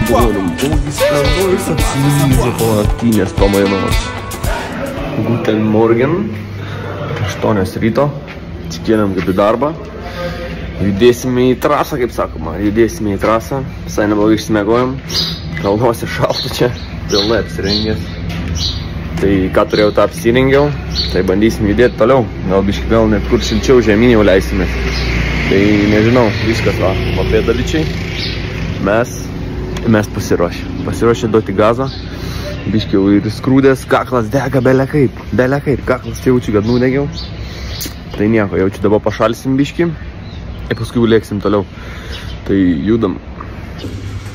Norim viską, jis apsilyzė po naktinės pamainos. Guten Morgen, 8 ryto, atsikėlėm kaip į darbą. Judėsime į trasą, kaip sakoma, visai neblogai išsimiegojom. Kalnuose šalta čia, pilnai apsirengęs. Tai ką turėjau, tą apsirengiau, tai bandysim judėti toliau. Gal biškai vėl net kur šilčiau žemyn jau leisimės. Tai nežinau, viskas va, pėdalyčiai. Mes pasiruošę duoti gazą. Biškai jau ir skrūdės, kaklas dega belekaip, kaklas jaučiu, kad nudegiau. Tai nieko, jaučiu dabar pašalsim biškai. Ir paskui lėksim toliau. Tai judam.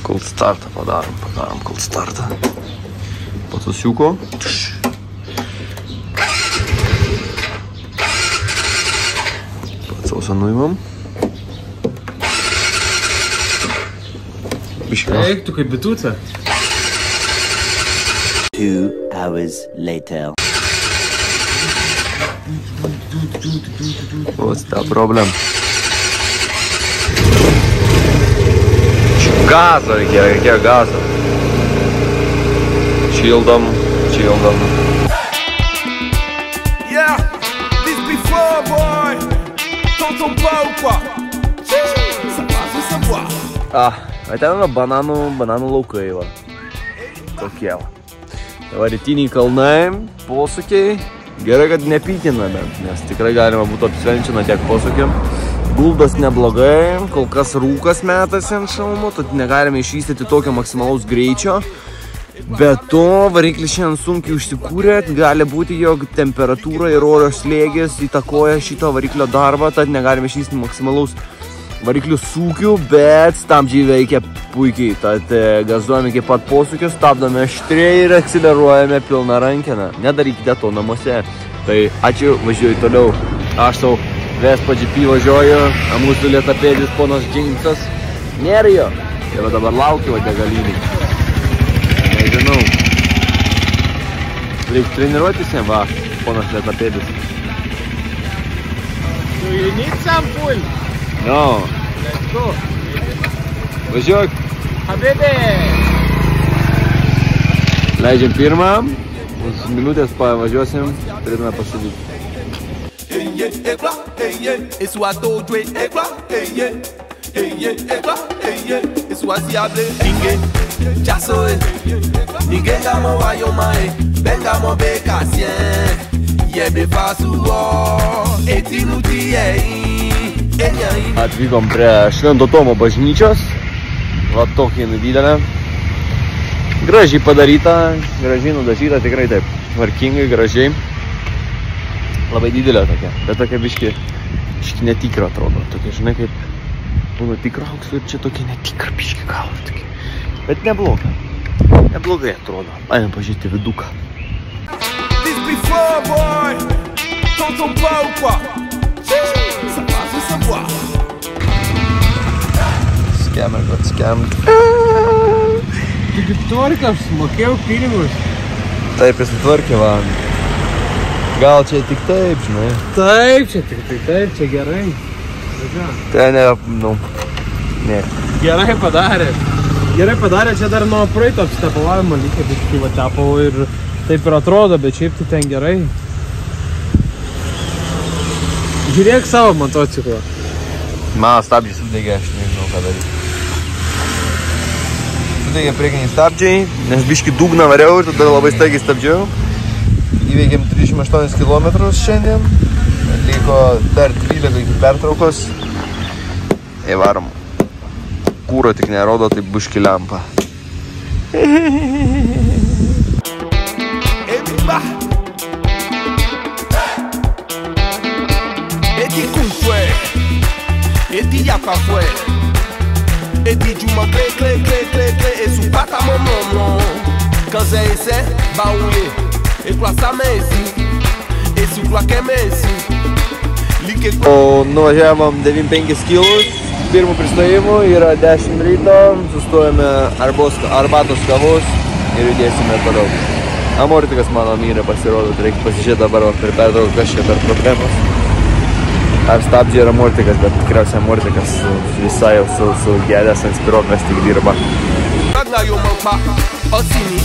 Cold startą padarom cold startą. Pasasiuko. Pacausą nuimam. Eik, tu kaip bitutė. 2 hours later. What's the problem? Gazo reikėjo gazo. Čildom. Yeah, this before boy. T'entends pas ou quoi? Ça passe ou ça boit? Va ten yra bananų laukai, va. Tokie, va. Dabar rytiniai kalnai, posūkiai. Gerai, kad nepytina bent, nes tikrai galima būtų apsvenčina tiek posūkiam. Guldas neblogai, kol kas rūkas metasi ant šalmo, tad negalime išvystyti tokio maksimalaus greičio. Be to, variklis šiandien sunkiai užsikūrė, gali būti, jog temperatūra ir oro slėgis įtakoja šito variklio darbą, tad negalime išvystyti maksimalaus variklių sūkių, bet stabdžiai veikia puikiai, tad gazuojame iki pat posūkių, stabdome aštriai ir akseleruojame pilną rankeną. Nedarykite to namuose. Tai ačiū, važiuoju toliau. Aš sau Vespa GP važiuoju, mūsų lėtapėdis ponas Džingsas. Nėra jo. Ir dabar laukiu degalinį. Nežinau. Reikia treniruotis jam, va, ponas lėtapėdis. Do you need some pull? No. Let's go. Važiuok. Habibi. Leidžiam pirmą. Už minutės pavažiuosim. Turėtume pasodyti. Atvykom prie Švento Tomo bažnyčios. Va tokia nedidelė. Gražiai padaryta, gražiai nudažyta, tikrai taip. Tvarkingai, gražiai. Labai didelė tokia, bet tokia biški netikra atrodo. Tokia, žinai, kaip būna tikra aukso ir čia tokia netikra biški gal. Bet nebloga. Neblogai atrodo. Einam pažiūrėti viduką. This before boy. T'entends pas ou quoi? Ça passe ou ça boit? Scammer got scammed. Tu kaip tvarkas, mokėjau pinigus. Taip, jis tvarkė, va. Gal čia tik taip, žinai. Taip, čia tik taip, čia gerai. Tai ne, ne. Gerai padarė. Čia dar nuo praeito apstepavimo lygiai, biškai va tepau ir taip ir atrodo, bet šiaip tai ten gerai. Žiūrėk savo motociklą. Man stabdžiai sudegė, aš nežinau ką daryti. Sudegė priekiniai stabdžiai, nes biški dugną variau ir tada labai staigiai stabdžiau. Įveikėm 38 km šiandien. Liko dar 12 iki pertraukos. Varom. Kūro tik nerodo, tai biški lempa. Eti kun fue, eti yapa fue, eti juma kle, e su pata momo, kanze ese ba uye, e kwa sa mesi, e su kwa ke mesi, like kwa. O nuvažiavom 95 kilus, pirmų pristojimų yra 10 ryto, sustojame arbatos kavos ir judėsime toliau. Amortikas mano myrė pasirodo, tai reikia pasižiūrėti dabar per pertrauką, kas čia per problemos. Ar stabdžiai yra amortikas, bet tikriausiai amortikas visai jau su gedęs ant spiroklės tik dirba. Banga yo manque pas, Orsini.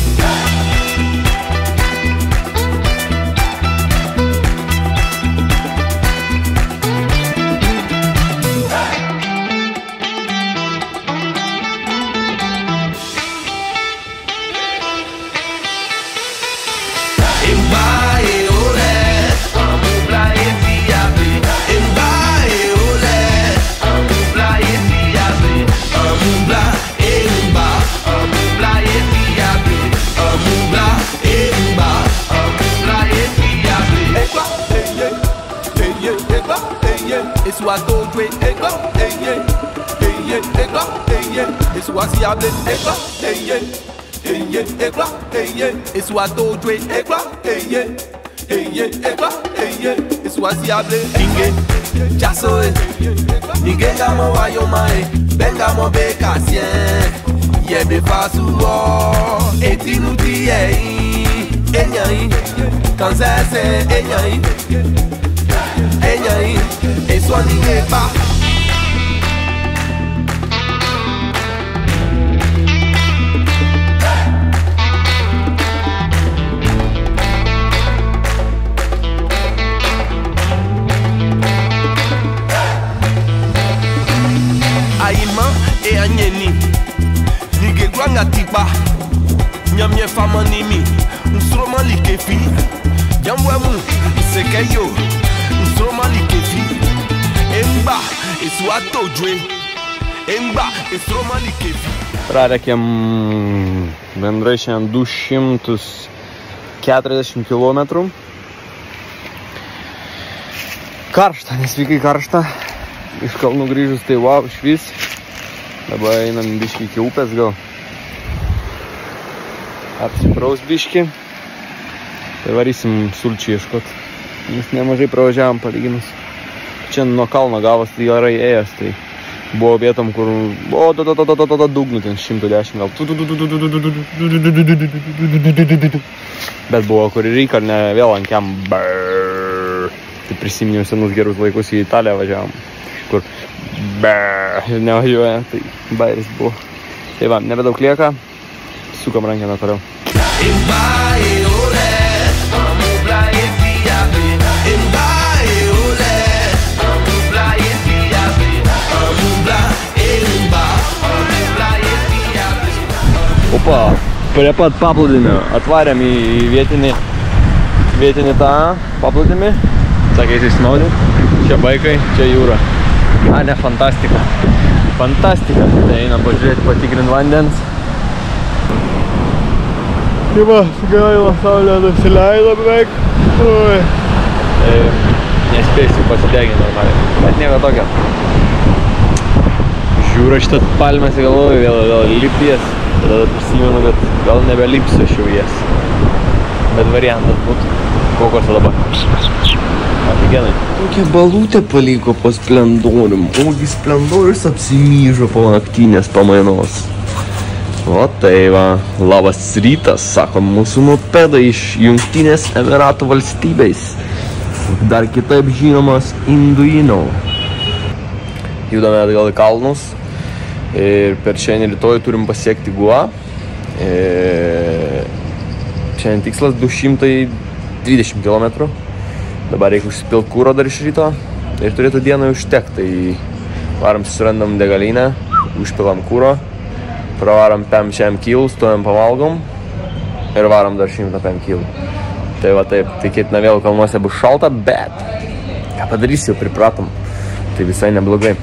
It's what go great, ego, hey yeah, ego, hey yeah. It's what see able, ego, hey yeah, ego, hey yeah. It's what go great, ego, hey yeah, ego, hey yeah. It's what see able, inge, jaso inge gamo wa yo mai, benga mo beka sien, ye be fasu o, etinuti enyai, kanzese enyai. Et soit n'y pas. Aïma et Agneni, Nige Gwanga Tipa, Nyamye Famanimi, Nsroma Likefi, Yamwemu, Sekeyo. Somali kefi, Emba, Eswato Dre, Emba, Somali kefi. Pralekėm bendrai šiandien 240 km. Karšta, nesveikai karšta. Iš kalnų grįžus tai wow, švis. Dabar einam biškį iki upės gal. Apsipraus biškį. Tai varysim sulčių ieškot. Mes nemažai pravažiavom palyginus. Čia nuo kalno gavos tai gerai ėjęs, tai buvo vietom, kur dugnu ten 110 gal. Bet buvo, kur reikia, ar ne, vėl ant kem. Tai prisiminiau senus gerus laikus į Italiją važiavom. Kur nevažiuoja, tai bairis buvo. Tai va, nebedaug lieka, sukam rankeną toliau. Opa, prie pat paplūdimio atvarėm į vietinį tą paplūdimį. Sakė, įsismaudė. Čia baikai, čia jūra. A, ne, fantastika. Fantastika. Tai einam pažiūrėti, patikrint vandens. Tai va, gaila, saulė nusileido beveik. Tai nespėsiu pasideginti normaliai. Bet nieko tokio. Žiūra šitą palmės į galvoju, vėl lipties. Tada prisimenu, kad gal nebelipsiu aš jau jas. Bet variantas būtų. Kokosą dabar. Afigenai. Tokia balutė paliko po Splendorium. Ogi Splendorius apsimyžo po naktinės pamainos. O tai va, labas rytas, sako mūsų mopedai iš Jungtinės Emiratų valstybės. Dar kitaip žinomas Induino. Judame atgal į kalnus. Ir per šiandien rytoj turim pasiekti Goa. Šiandien tikslas 220 km. Dabar reikia užsipilti kuro dar iš ryto. Ir turėtų dieną užtekti. Tai varam susirandam degalinę, užpilam kuro, pravaram 5 kg, stojam pavalgom ir varam dar 105 kg. Tai va taip, tikėtina vėl kalnuose bus šalta, bet ką padarysi, jau pripratom. Tai visai neblogai.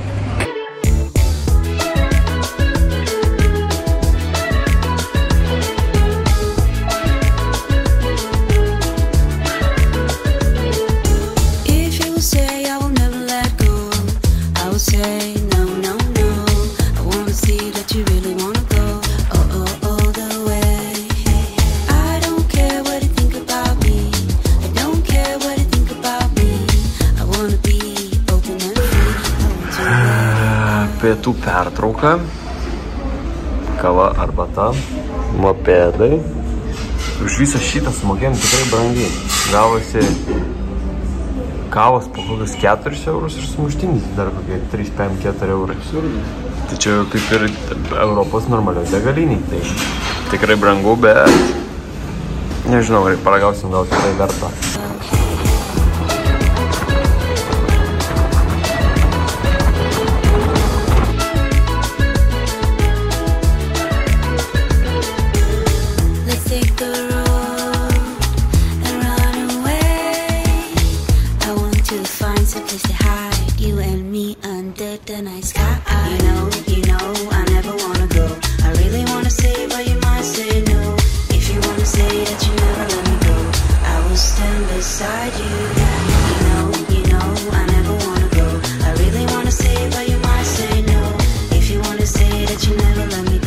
Pietų pertrauka, kava, arbata, mopedai. Už visą šitą sumokėjom tikrai brangiai. Gavosi kavos po kokius 4 eurus ir sumuštinis dar kokie 3-4 eurai. Tai čia kaip ir Europos normalios degaliniai, tai tikrai brangu, bet nežinau, paragausim, gal tikrai verta.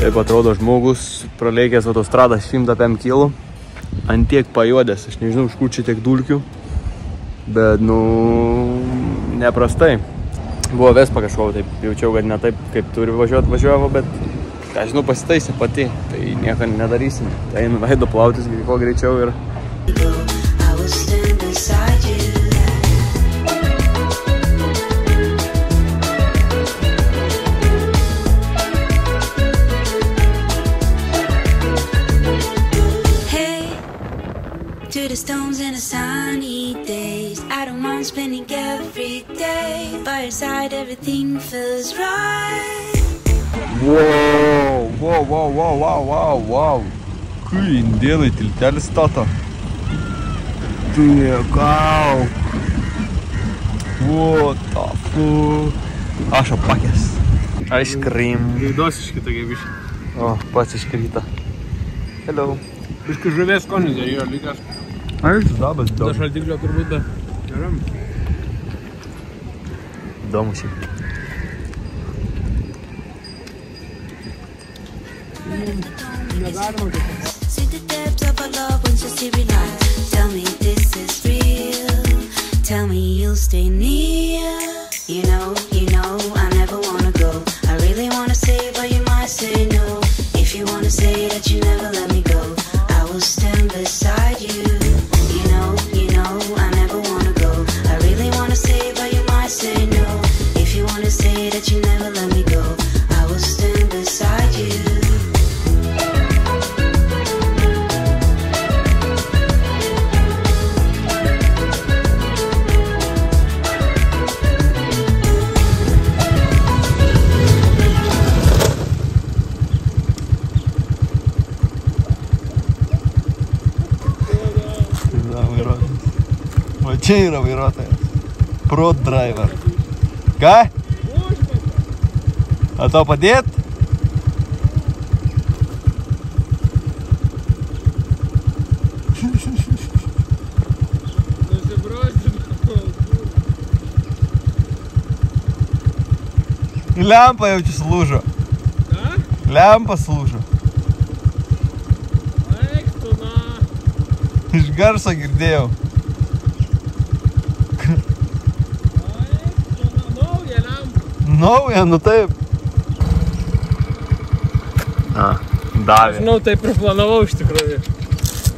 Taip atrodo žmogus praleikęs autostradą 105 km, ant tiek pajuodęs, aš nežinau, iš kur čia tiek dulkių, bet, neprastai. Buvo Vespa kažko, taip jaučiau, kad ne taip, kaip turi važiuovo, bet, ką žinau, pasitaisė pati, tai nieko nedarysim. Tai einu veido plautis, kuo greičiau ir... To the stones in the sunny days, I don't mind spending every day by your side, everything feels right. Wow. Kai indėnai tiltelį stato. Gal. What the fuck. Aš apakęs. Ice cream. Gaidos iškita kaip iš. O, pats iškrita. Hello. Biškai žuvės skonis dar jo lygas. Ai, dabas daug. Da šaldiklio turbūt da. Geram. Įdomu šiaip. See the depths of our love when you see realize. Tell me this is real. Tell me you'll stay near. You know, I never wanna go. I really wanna say, but you might say no. If you wanna say that you never let me go, I will stand beside you. You know, I never wanna go. I really wanna say, but you might say no. If you wanna say that you never let me go, I will stand beside you. Čia yra vairuotojas. Pro driver. Ką? A tau padėt? Lempa jau čia sulūžo. Ką? Lempa sulūžo. Eik tu, na. Iš garso girdėjau. Nauja, taip. Davė. Žinau, taip ir planavau iš tikrųjų.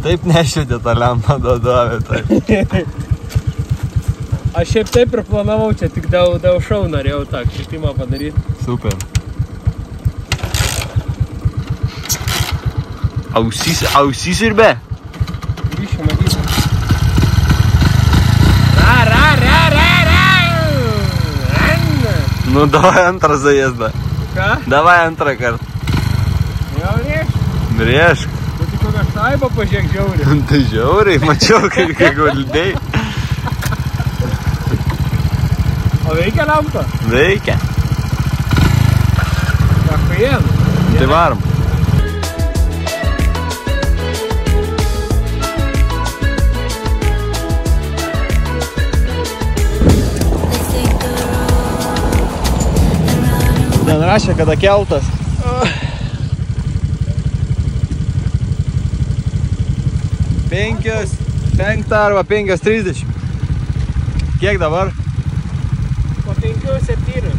Taip nešvietė tą lempą, davė, taip. Aš šiaip taip ir planavau, čia tik dėl šau norėjau tą kritimą padaryti. Super. Ausys ir be. Grįšiu matyti. Nu, davai antrą zaėzdą. Ką? Davai antrą kartą. Jau riešk? Riešk. Tu tik kokią štaibą pažiūrėk žiauriai. Tai žiauriai, mačiau, kaip guldėjai. O veikia lempa? Veikia. Achujen. Tai varom. Ten rašė, kada keltas. 5 arba 5:30. Kiek dabar? Po 5:07.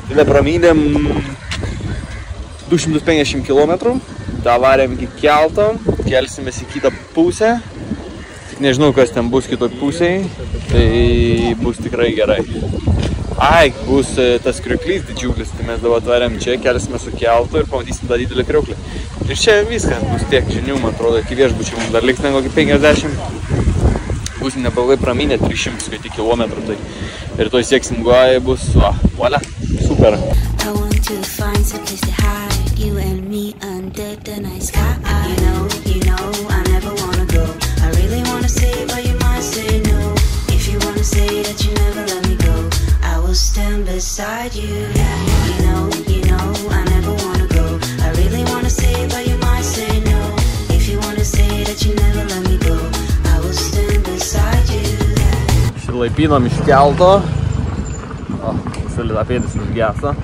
Tada pramynėm 250 km. Da varėm iki kelto. Kelsimės į kitą pusę. Nežinau, kas ten bus kitoj pusėje, tai bus tikrai gerai. Ai, bus tas kriuklys didžiulis, tai mes dabar atveriam čia, kelsime su keltu ir pamatysim tą didelį kriuklį. Ir čia viskas bus tiek žinių, man atrodo, iki viešbučių mums dar liks ten kokį 50. Bus neblogai praminę 300 kilometrų, tai ir toj sieksim Goają bus, voilà, super. I want to find some place to hide, you and me under the night sky. You know, I never wanna go. I really wanna say, but you might say no. If you wanna say that you never let me go, I will stand beside you. You know, I never wanna go. I really wanna say, but you might say no. If you wanna say that you never let me go, I will stand beside you. Išsilaipinom iš kelto. Solidapėdis užgesa.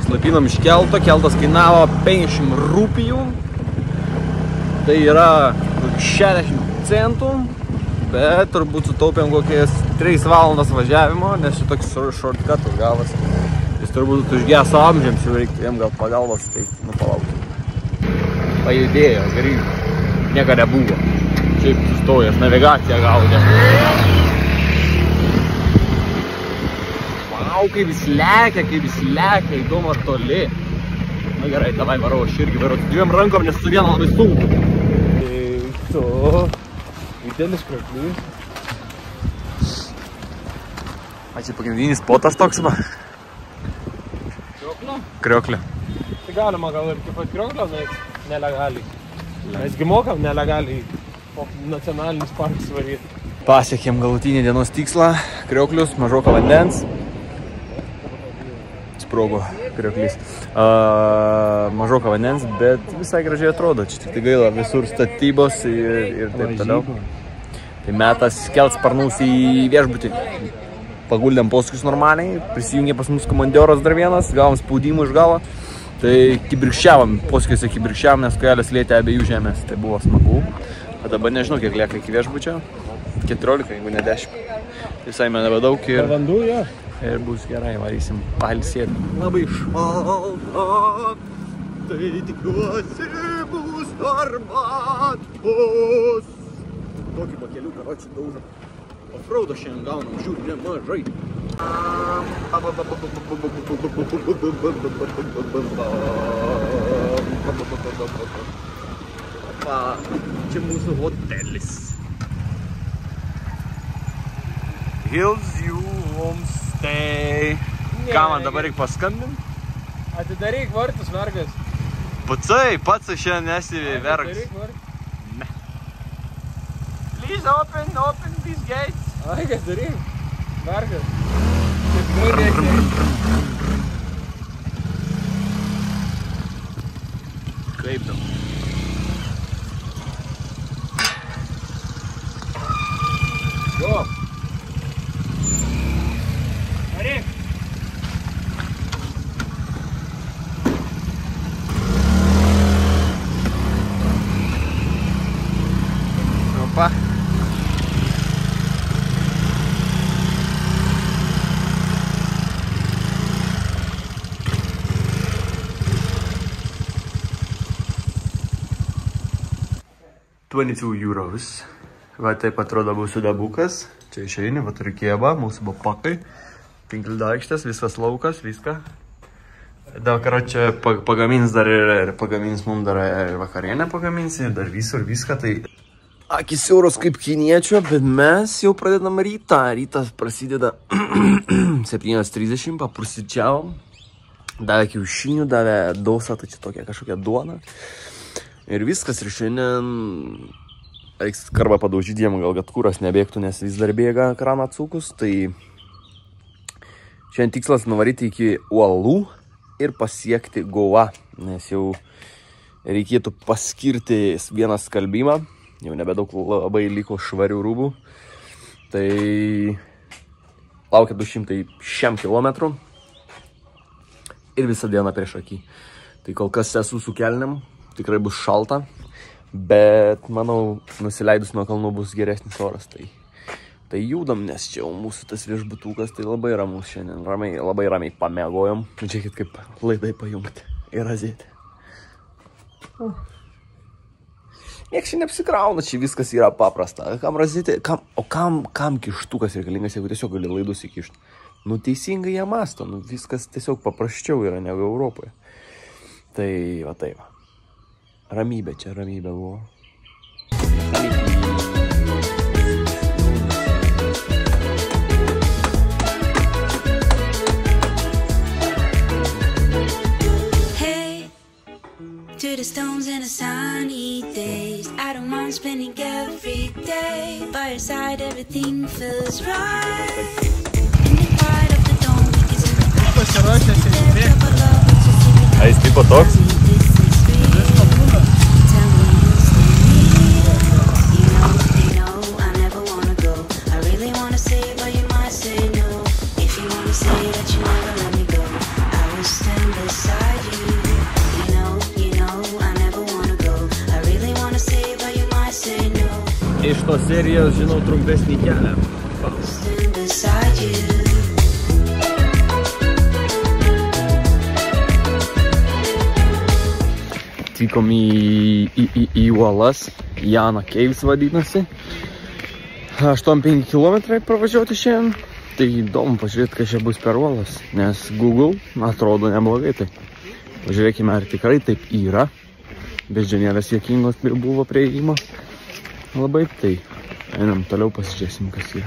Išsilaipinom iš kelto, keltas kainavo 50 rupijų. Tai yra 60 centų, bet turbūt sutaupėm kokias 3 valandas važiavimo, nes čia toks shortcutas gavas. Jis turbūt užgeso amžiams, jau reiktų jam gal pagalbos, tai palaukti. Pajudėjo, grįžo. Nieko nebuvo. Šiaip sustojęs, navigaciją gaudė. Vau, kaip jis lekia, įdomu ar toli. Na gerai, davai varau, aš irgi varau 2 rankom, nes su vienu labai sunku. Didelis kriuklys. Čia pagrindinis spotas toks, va. Krioklio? Krioklio. Tai galima gal ir kaip pat krioklio, nelegaliai. Mesgi mokam nelegaliai po nacionalinis parkas varyti. Pasiekėm galutinį dienos tikslą. Krioklius, mažoka vandens. Sprogo krioklys. Mažoka vandens, bet visai gražiai atrodo. Čia tik tai gaila visur statybos ir taip toliau. Tai metas kelt sparnus į viešbutį. Paguldėm posūkius normaliai, prisijungė pas mus komandioras dar vienas, gavom spaudimų iš galo. Tai kibirkščiavom, posūkiuose kibirkščiavom, nes kojelės lietė abiejų žemės. Tai buvo smagu. O dabar nežinau, kiek lieka iki viešbučio. 14, jeigu ne 10. Visai man nebedaug ir... Valandų, jo. Ir bus gerai, varysim pailsėti. Labai šalta, tai tikiuosi bus arbatos. Tokį pakelių karočių daužą. Offroado šiandien gaunam, žiūrį, nemažai. Čia mūsų hotelis. Hillsview Homestay. Ką man dabar reikia paskambinti? Atidaryk vartus, vergas. Pats šiandien nesi vergas. Atidaryk vartus. Please open these gates. Ai, kas daryk? Vergas. Tai tikrai reikia. Kaip tau? Jo. Varyk. Opa. €22. Va taip atrodo mūsų dabukas. Čia išeini, va turi kėbą, mūsų bapakai. Tinklių daikštės, viskas laukas, viską. Dar karočią pagamins dar ir pagamins mums dar ir vakarienę pagamins ir dar visur viską. Tai akis siauros kaip kiniečio, bet mes jau pradedam rytą. Rytas prasideda 7:30, papusryčiavom. Davė kiaušinių, davė dosą, tai čia tokia kažkokia duona. Ir viskas, ir šiandien reiks skarbą padaužyti jiem, gal kad kuras nebėgtų, nes vis dar bėga kraną atsukus. Tai šiandien tikslas nuvaryti iki uolų ir pasiekti Goa, nes jau reikėtų paskirti vieną skalbimą. Jau nebedaug labai liko švarių rūbų. Tai laukia 200 kilometrų ir visą dieną prieš akį. Tai kol kas esu su kelniam. Tikrai bus šalta, bet manau, nusileidus nuo kalnų bus geresnis oras. Tai judam, nes čia jau mūsų tas viešbutukas, tai labai ramus šiandien. Labai ramiai pamiegojom. Žiūrėkit, kaip laidai pajungti ir azėti. Niekas čia neapsikrauna, čia viskas yra paprasta. Kam kištukas reikalingas, jeigu tiesiog gali laidus įkišti? Nu, teisingai jie masto, nu, viskas tiesiog paprasčiau yra negu Europoje. Tai, va taip. Ramybė, čia ramybė buvo. To the stones in the sunny days, I don't mind spending every day by your side, everything feels right. In the quiet of the dawn, because in the A jis tipo toks? Iš tos serijos, žinau, trumpesnį kelią. Atvykom į uolas, Jana Caves vadinasi. 8-5 km pravažiuoti šiandien. Tai įdomu pažiūrėti, kas čia bus per uolas, nes Google atrodo neblogai. Tai pažiūrėkime, ar tikrai taip yra. Beždžionėlės juokingos buvo prie įėjimo. Labai, tai einam toliau pasižiūrėsim, kas yra.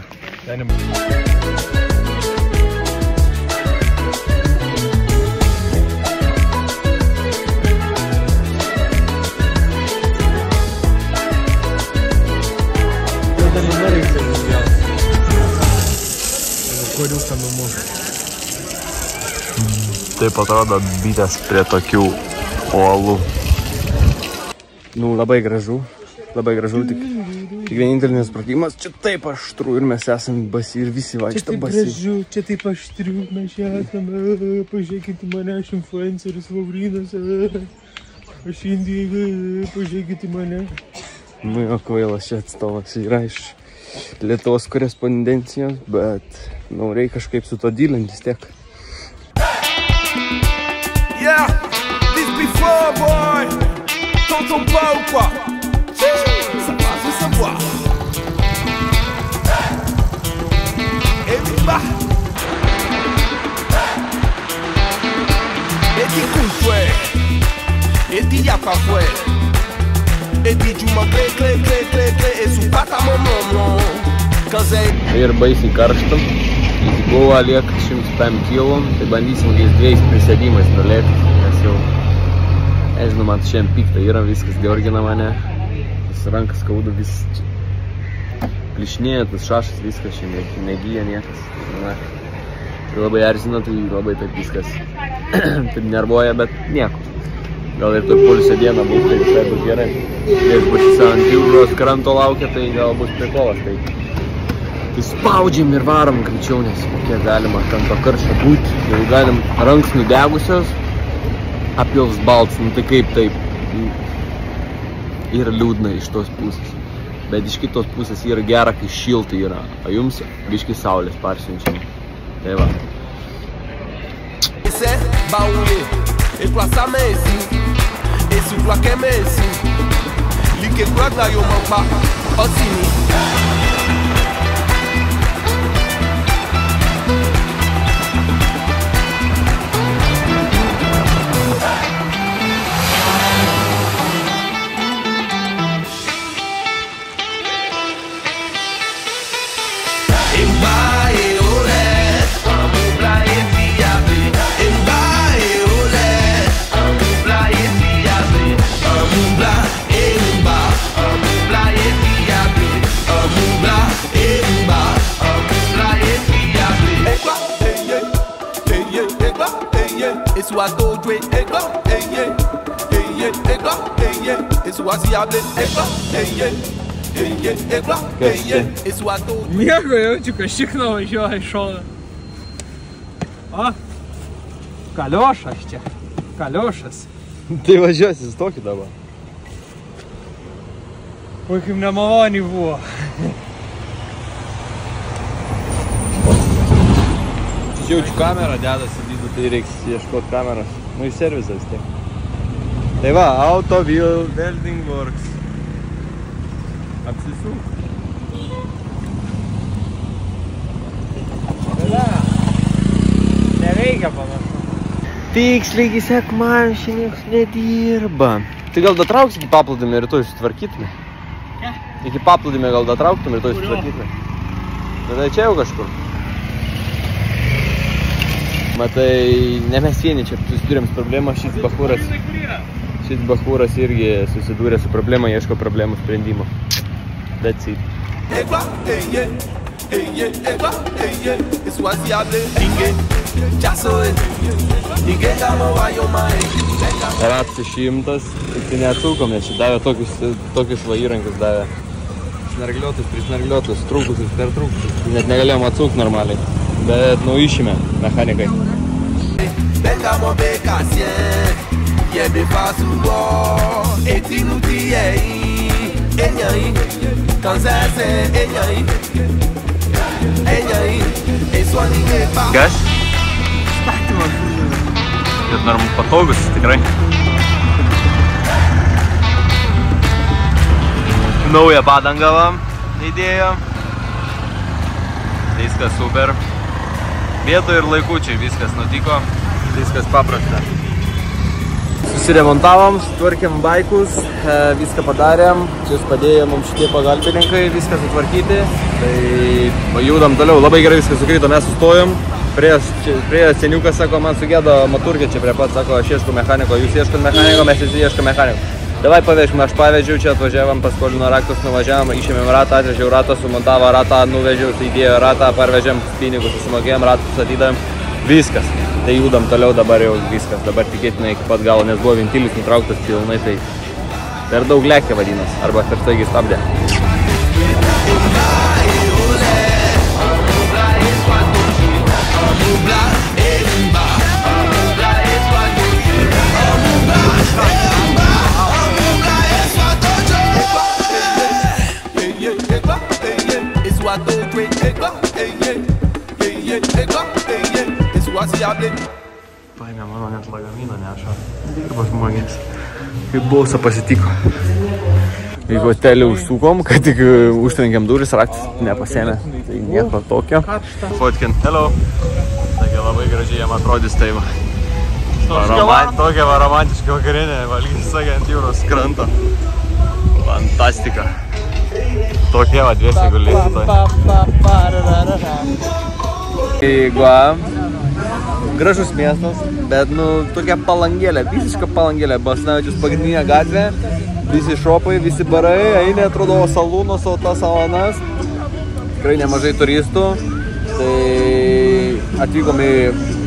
Taip atrodo bitės prie tokių uolų. Nu, labai gražu. Labai gražu, tik vienintelis pratimas. Čia taip aštru ir mes esame basi ir visi vaikšto basi. Čia taip aštru, mes esame. Pažiūrėkite mane, aš influenceris Laurinas. Aš Indijai, pažiūrėkite mane. Nu, jo kvailas čia atstovas yra iš Lietuvos korespondencijos, bet, nu, reikia kažkaip su to dylintis tiek. Yeah, this before, boy. Tonton pas ou quoi? Ça va se savoir. Et bah. Et dit qu'on fait. Et dit y'a pas fait. Et dit tu m'as clé. Et sous pata mon. Ir baisiai karštam. Įsigauva lieka 105 kilom, tai bandysim kokiais 2 prisėdimais nulėkti, nes jau, nežinau, man šiandien pikta yra, viskas georgina mane, tas rankas skauda, vis plišnėja, tas šašas, viskas šiandien negyja niekas. Na, tai labai erzina, tai labai taip viskas taip nervuoja, bet nieko. Gal ir taip poilsio dieną bus, tai visai bus gerai. Jeigu pasis ant jūros kranto laukia, tai gal bus prikolas. Tai spaudžiam ir varom greičiau, nes kokie galima ten to karščio būti. Jau galim ranks nudegusios, apjovs balts, nu tai kaip taip. Yra liūdna iš tos pusės. Bet iš kitos pusės yra gera, kai šiltai yra. O jums biški saulės parsiunčiam. Tai va. E plaça Messi, esse o plaque é Messi. Ligue pra lá eu não pa, assim. Esse o adulto é igual, esse o asiable é igual, esse o adulto. Nieko jaučiu, kad šikna važiuoja iš šono. O, kaliošas čia, kaliošas. Tai važiuosis tokį dabar. Oi, kaip nemaloniai buvo. Jaučiu kamerą dedasi dydų, tai reiks ieškoti kameros. Nu į servisą vis tiek. Tai va, Auto Welding Works. Apsisuk. Neveikia panašu. Tiksliai iki sekmadienio šiandien niekas nedirba. Tai gal datrauks iki paplūdimio ir rytoj sutvarkytume? Iki paplūdimio gal datrauktume ir rytoj sutvarkytume? Tada čia jau kažkur. Matai, ne mes vieni čia susidūrėm su problema, šis bachūras irgi susidūrė su problema, ieško problemų sprendimo. That's it. Ratas 100, tai neatsukom, nes čia davė tokius va įrankius davė. Snargliuotus, prisnargliuotus, trūkusius, per trūkusius. Net negalėjom atsukti normaliai, bet nu išėmė mechanikai. Kas? Statymas. Bet nors patogus tikrai. Naują padangą įdėjo. Viskas super. Vietoj ir laikučiai viskas nutiko. Viskas paprasta. Susiremontavom, sutvarkėm baikus, viską padarėm. Čia padėjo mums šitie pagalbininkai viską sutvarkyti. Tai judam toliau. Labai gerai viskas sukrito, mes sustojom. Prie seniukas sako, man sugėdo maturkė čia prie pat, sako, aš ieškau mechaniko, jūs ieškot mechaniko, mes visi ieškome mechaniko. Davai pavežkime, aš pavežiau, čia atvažiavam, paskolino raktus, nuvažiavam, išėmėm ratą, atvežiau ratą, sumontavo ratą, nuvežiau, įdėjo ratą, parvežėm pinigus, susimokėjom, ratus atidavėm, viskas. Tai judam toliau, dabar jau viskas, dabar tikėtina iki pat galo, nes buvo ventilis nutrauktas pilnai, tai per daug lėkė vadinas, arba per staigiai stabdė. Paėmė mano net lagaminą neša. Dirba žmonės. Kaip bausa pasitiko. Į hotelį užsukom, kad tik užtrenkėm duris, raktis nepasėmė. Tai nieko tokio. Fotkin. Hello. Taigi labai gražiai jam atrodys tai va. Tokia va romantiška vakarinė, valgys sakė ant jūros kranto. Fantastika. Tokie va dviesi gulėsi toj. Gražus miestas, bet nu tokia palangėlė, visiška palangėlė. Basanavičiaus pagrindinė gatvė, visi šopai, visi barai, eini atrodo salūnos, tas salonas. Tikrai nemažai turistų. Tai atvykom į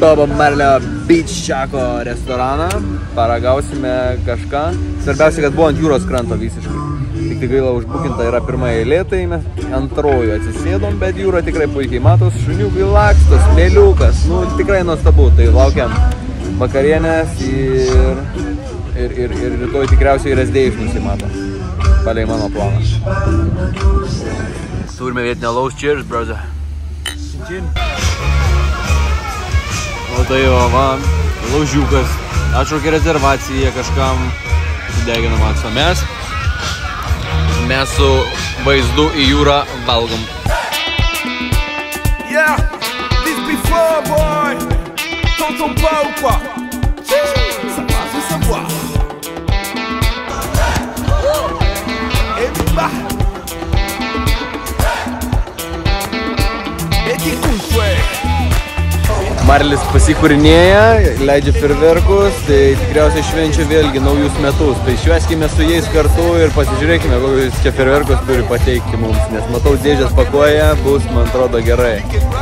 Bob Marley Beach Shack restoraną, paragausime kažką. Svarbiausia, kad buvo ant jūros kranto visiškai. Tik gaila užbukinta yra pirma eilė, tai mes antrojo atsisėdom, bet jūra tikrai puikiai matos, šuniukai laksto, smėliukas, nu tikrai nuostabu, tai laukiam vakarienės ir rytoj tikriausiai rezdėjus nusimato, palei mano planą. Turime vietinę alaus, cheers, brother. O tai va, laužiukas, atšaukė rezervaciją kažkam, sudeginam akso mes su vaizdu į jūrą valgom. Yeah, this before boy, t'entends pas ou quoi? Ça passe ou ça boit? Et bah, et qui couche? Marlis pasikūrinėja, leidžia fejerverkus, tai tikriausiai švenčia vėlgi naujus metus. Tai švęskime su jais kartu ir pasižiūrėkime, kokius čia fejerverkus turi pateikti mums. Nes matau, dėžės pakuoja, bus, man atrodo, gerai.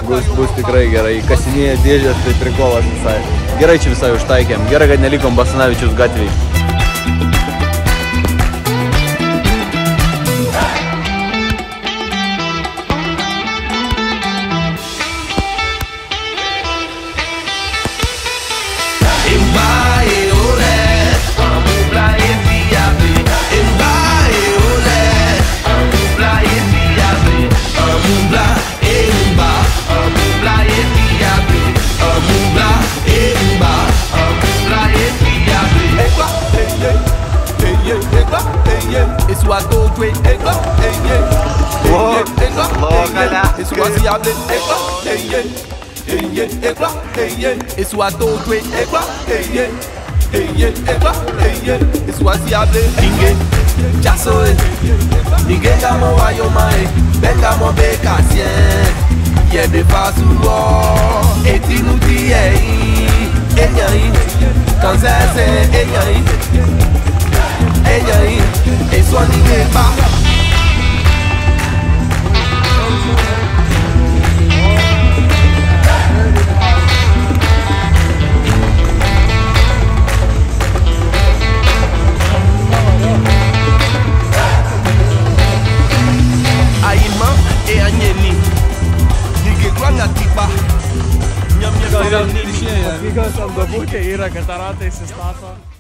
Bus tikrai gerai. Kasinėja dėžės, tai prikolas visai. Gerai čia visai užtaikėm. Gerai, kad nelikom Basanavičiaus gatvėj. Eswaziable, ekla, eye, ekla, eye. Eswatogwe, ekla, eye, ekla, eye. Eswaziable, inge, jasoe, inge gamo wayomae, bengamo bekasien, yebe fasuo, etinuti enyai, kanzese enyai, eswani geba. Aima e anyeni, nige granga tipa. Figa sam dopo che era catarata e si è stata.